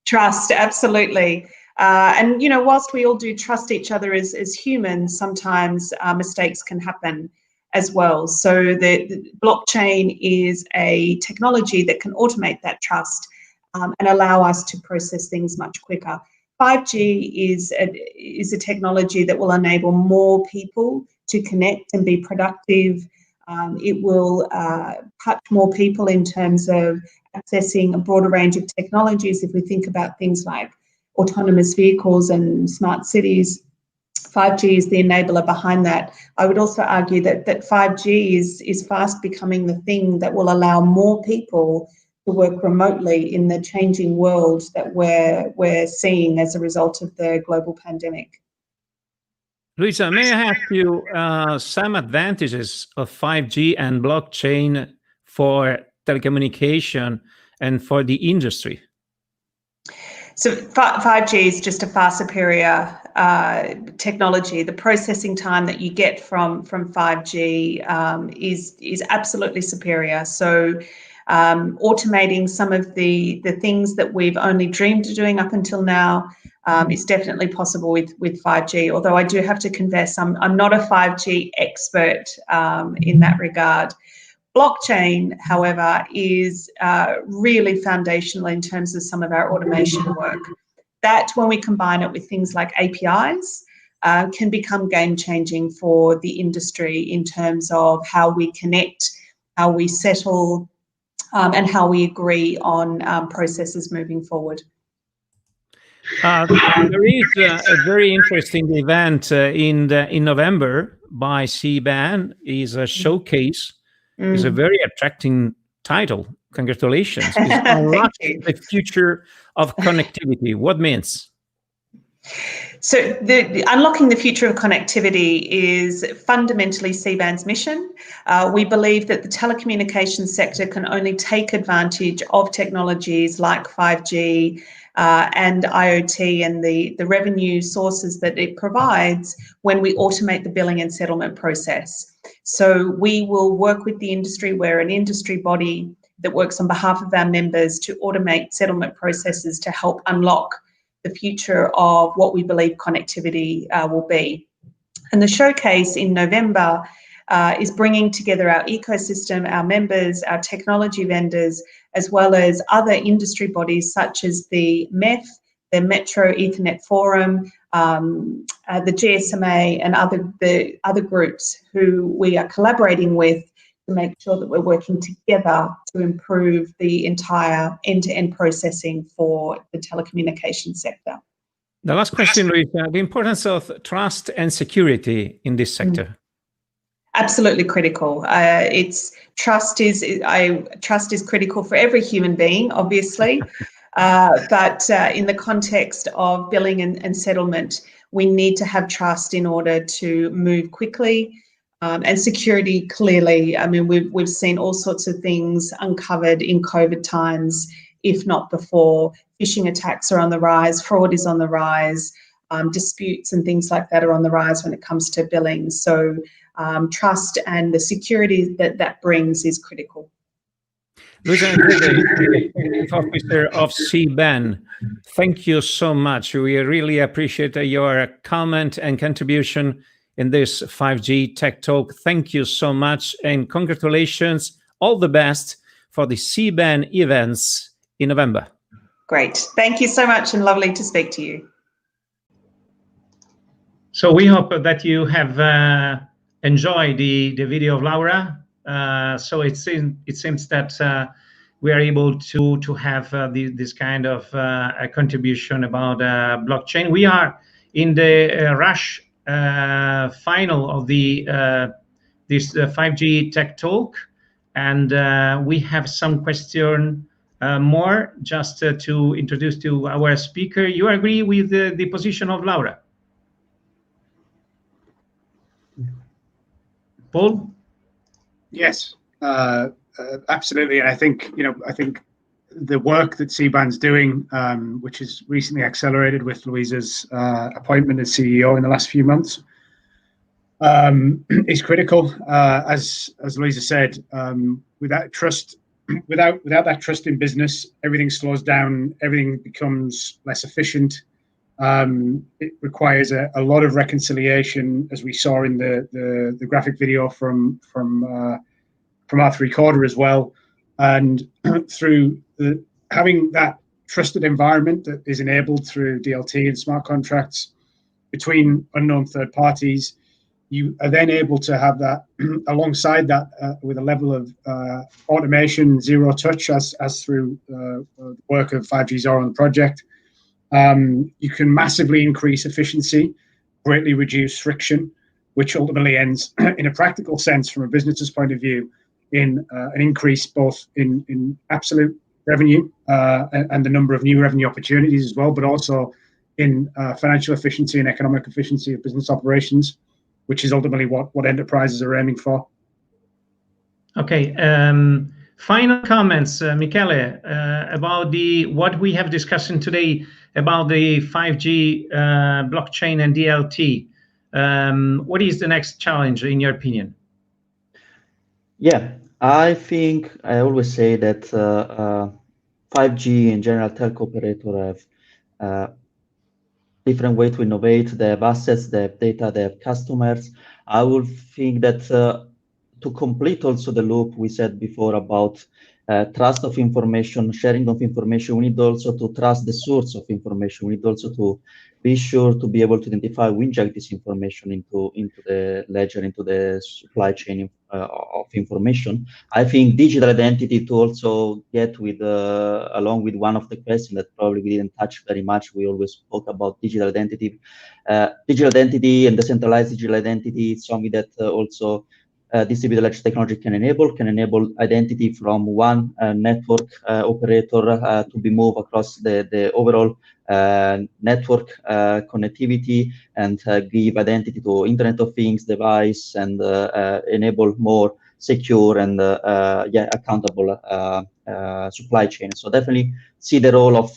Trust, absolutely. And whilst we all do trust each other as humans, sometimes mistakes can happen as well. So the blockchain is a technology that can automate that trust and allow us to process things much quicker. 5G is a technology that will enable more people to connect and be productive. It will touch more people in terms of accessing a broader range of technologies. If we think about things like autonomous vehicles and smart cities, 5G is the enabler behind that. I would also argue that 5G is fast becoming the thing that will allow more people to work remotely in the changing world that we're seeing as a result of the global pandemic. Luisa, may I ask you some advantages of 5G and blockchain for telecommunication and for the industry? So 5G is just a far superior technology. The processing time that you get from 5G is absolutely superior. So automating some of the things that we've only dreamed of doing up until now is definitely possible with 5G. Although I do have to confess, I'm not a 5G expert in that regard. Blockchain, however, is really foundational in terms of some of our automation work. That, when we combine it with things like APIs, can become game-changing for the industry in terms of how we connect, how we settle, and how we agree on processes moving forward. There is a very interesting event in November by CBAN. Is a showcase. It's a very attracting title. Congratulations. It's Unlocking the Future of Connectivity. What means? So unlocking the future of connectivity is fundamentally CBAN's mission. We believe that the telecommunications sector can only take advantage of technologies like 5G and IoT and the revenue sources that it provides when we automate the billing and settlement process. So we will work with the industry. We're an industry body that works on behalf of our members to automate settlement processes to help unlock the future of what we believe connectivity will be. And the showcase in November is bringing together our ecosystem, our members, our technology vendors, as well as other industry bodies such as the MEF, the Metro Ethernet Forum, the GSMA, and the other groups who we are collaborating with to make sure that we're working together to improve the entire end-to-end processing for the telecommunications sector. The last question, Luisa, the importance of trust and security in this sector. Absolutely critical. Trust is critical for every human being, obviously, but in the context of billing and settlement, we need to have trust in order to move quickly. And security, clearly, I mean, we've seen all sorts of things uncovered in COVID times, if not before. Phishing attacks are on the rise, fraud is on the rise, disputes and things like that are on the rise when it comes to billing. So trust and the security that brings is critical. Luisa, Chief Officer of CBAN, thank you so much. We really appreciate your comment and contribution in this 5G Tech Talk. Thank you so much, and congratulations. All the best for the CBAN events in November. Great. Thank you so much, and lovely to speak to you. So we hope that you have enjoyed the video of Laura. So it seems that we are able to have this kind of a contribution about blockchain. We are in the rush final of the this 5G Tech Talk, and we have some question more just to introduce to our speaker. You agree with the position of Laura? Paul? Yes, absolutely. And I think, I think the work that CBAN's doing, which is recently accelerated with Luisa's appointment as CEO in the last few months, is critical. As Luisa said, without trust, without that trust in business, everything slows down, everything becomes less efficient. It requires a lot of reconciliation, as we saw in the graphic video from R3 Corda as well. And through having that trusted environment that is enabled through DLT and smart contracts between unknown third parties, you are then able to have that alongside that with a level of automation, zero touch, as through the work of 5G ZORRO on the project. You can massively increase efficiency, greatly reduce friction, which ultimately ends in a practical sense from a business's point of view in an increase both in absolute revenue and the number of new revenue opportunities as well, but also in financial efficiency and economic efficiency of business operations, which is ultimately what enterprises are aiming for. Okay. Final comments, Michele, about what we have discussed today about the 5G blockchain and DLT. What is the next challenge in your opinion? Yeah, I think I always say that 5G in general, telco operator have different way to innovate. They have assets, they have data, they have customers. I would think that to complete also the loop we said before about trust of information, sharing of information, we need also to trust the source of information. We need also to be sure to be able to identify, we inject this information into the ledger, into the supply chain of information. I think digital identity to also get with, along with one of the questions that probably we didn't touch very much. We always spoke about digital identity. Digital identity and decentralized digital identity is something that also distributed ledger technology can enable identity from one network operator to be moved across the overall network connectivity and give identity to Internet of Things device and enable more secure and accountable supply chain. So definitely see the role of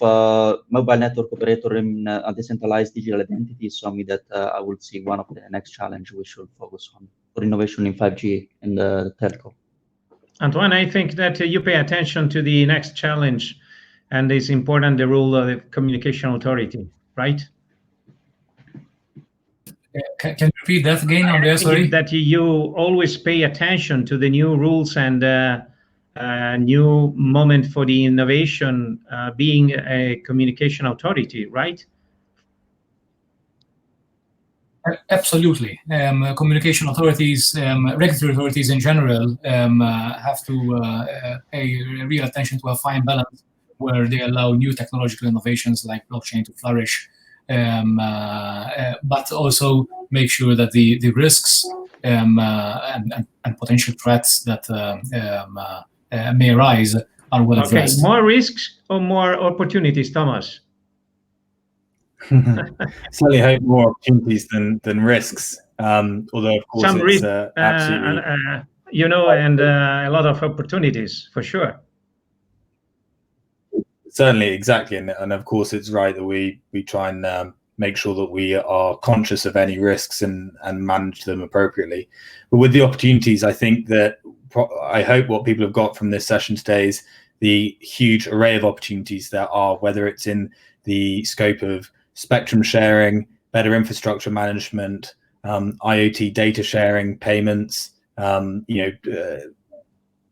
mobile network operator in a decentralized digital identity is something that I would see one of the next challenge we should focus on for innovation in 5G and telco. Antoine, I think that you pay attention to the next challenge, and it's important the role of the communication authority, right? Can you repeat that again, Andrea? Sorry. That you always pay attention to the new rules and new moment for the innovation, being a communication authority, right? Absolutely. Communication authorities, regulatory authorities in general, have to pay real attention to a fine balance where they allow new technological innovations like blockchain to flourish, but also make sure that the risks and potential threats that may arise are well addressed. Okay, more risks or more opportunities, Thomas? Certainly hope more opportunities than risks. Although of course some it's risks, absolutely, you know, and a lot of opportunities for sure. Certainly, exactly, and of course it's right that we try and make sure that we are conscious of any risks and manage them appropriately. But with the opportunities, I think that I hope what people have got from this session today is the huge array of opportunities there are, whether it's in the scope of spectrum sharing, better infrastructure management, IoT data sharing, payments,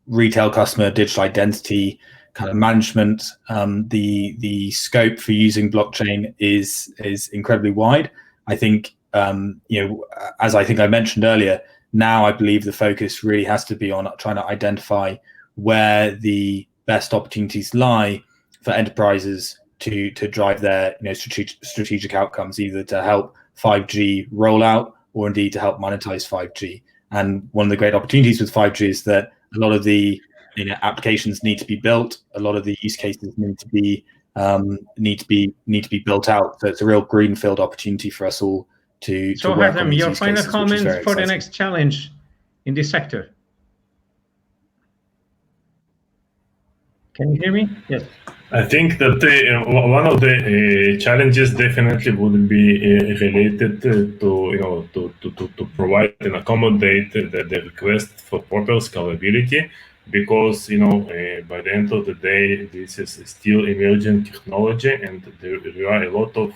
retail customer digital identity kind of management. The scope for using blockchain is incredibly wide. I think, as I think I mentioned earlier, now I believe the focus really has to be on trying to identify where the best opportunities lie for enterprises to drive their strategic outcomes, either to help 5G roll out or indeed to help monetize 5G. And one of the great opportunities with 5G is that a lot of the applications need to be built. A lot of the use cases need to be built out. So it's a real greenfield opportunity for us all to work on these your use final cases, comments for exciting. the next challenge in this sector. Can you hear me? Yes. I think that one of the challenges definitely would be related to provide and accommodate the request for proper scalability, because by the end of the day, this is still emerging technology, and there are a lot of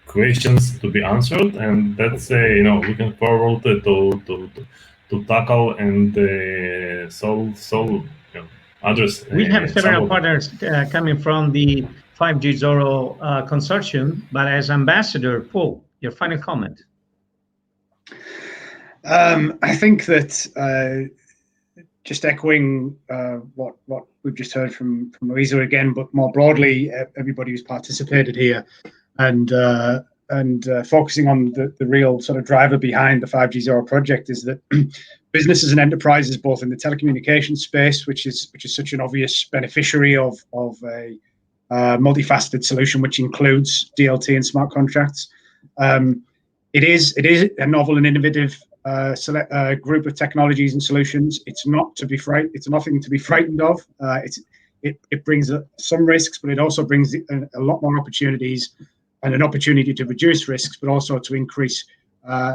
questions to be answered, and that's looking forward to tackle and solve. Others, we have several partners coming from the 5G ZORRO consortium, but as ambassador, Paul, your final comment. I think that just echoing what we've just heard from Louisa again, but more broadly, everybody who's participated here, and focusing on the real sort of driver behind the 5G ZORRO project is that businesses and enterprises, both in the telecommunications space, which is such an obvious beneficiary of a multifaceted solution, which includes DLT and smart contracts. It is a novel and innovative group of technologies and solutions. It's not to be frightened. It's nothing to be frightened of. It brings some risks, but it also brings a lot more opportunities, and an opportunity to reduce risks, but also to increase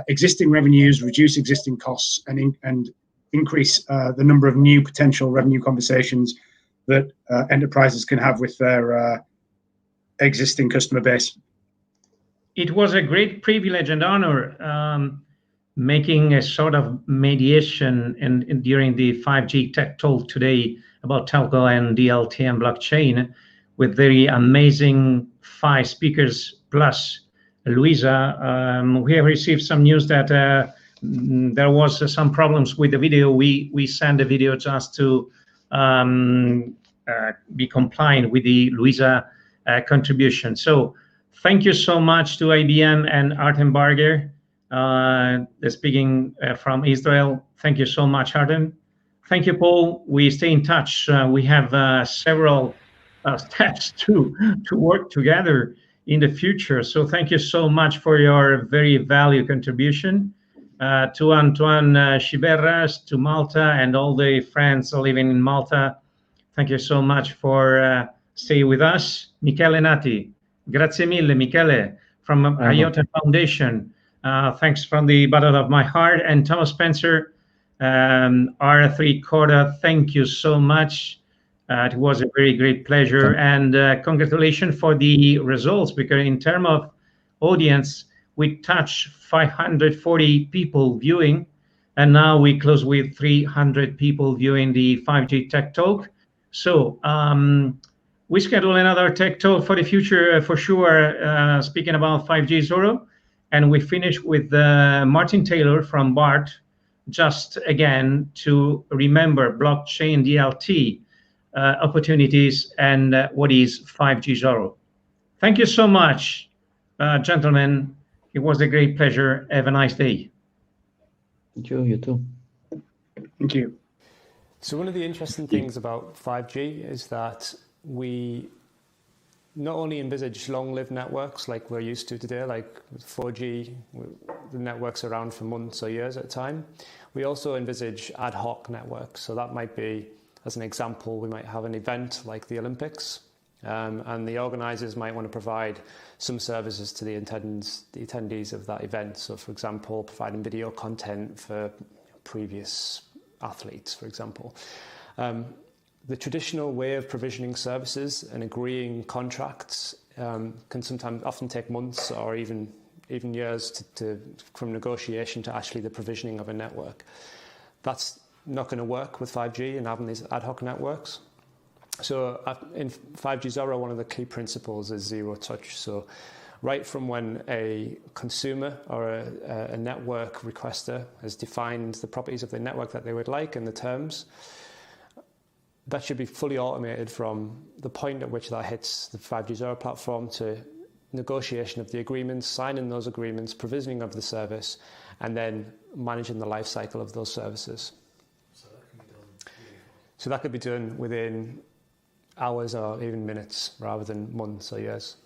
existing revenues, reduce existing costs, and increase the number of new potential revenue conversations that enterprises can have with their existing customer base. It was a great privilege and honor making a sort of mediation during the 5G Tech Talk today about telco and DLT and blockchain with very amazing 5 speakers plus Louisa. We have received some news that there was some problems with the video. We sent the video just to be compliant with the Louisa contribution. So thank you so much to IBM and Artem Barger, speaking from Israel. Thank you so much, Artem. Thank you, Paul. We stay in touch. We have several steps to work together in the future. So thank you so much for your very valuable contribution. To Antoine Chiberras, to Malta, and all the friends living in Malta, thank you so much for staying with us. Michele Nati, grazie mille, Michele, from IOTA Foundation. Thanks from the bottom of my heart. And Thomas Spencer, R3 Corda, thank you so much. It was a very great pleasure, and congratulations for the results, because in terms of audience, we touched 540 people viewing, And now we close with 300 people viewing the 5G Tech Talk. So we schedule another Tech Talk for the future for sure, speaking about 5G ZORRO. And we finish with Martin Taylor from BARTR, just again to remember blockchain DLT opportunities and what is 5G ZORRO. Thank you so much, gentlemen. It was a great pleasure. Have a nice day. Thank you, you too. Thank you. So one of the interesting things about 5G is that we not only envisage long-lived networks like we're used to today, like 4G, the networks around for months or years at a time. We also envisage ad hoc networks. So that might be, as an example, we might have an event like the Olympics, and the organizers might want to provide some services to the attendees of that event. So, for example, providing video content for previous athletes, for example. The traditional way of provisioning services and agreeing contracts can sometimes often take months or even years from negotiation to actually the provisioning of a network. That's not going to work with 5G and having these ad hoc networks. So in 5G ZORRO, one of the key principles is zero touch. So right from when a consumer or a network requester has defined the properties of the network that they would like and the terms, that should be fully automated from the point at which that hits the 5G ZORRO platform to negotiation of the agreements, signing those agreements, provisioning of the service, and then managing the life cycle of those services. So that could be done within hours or even minutes rather than months or years.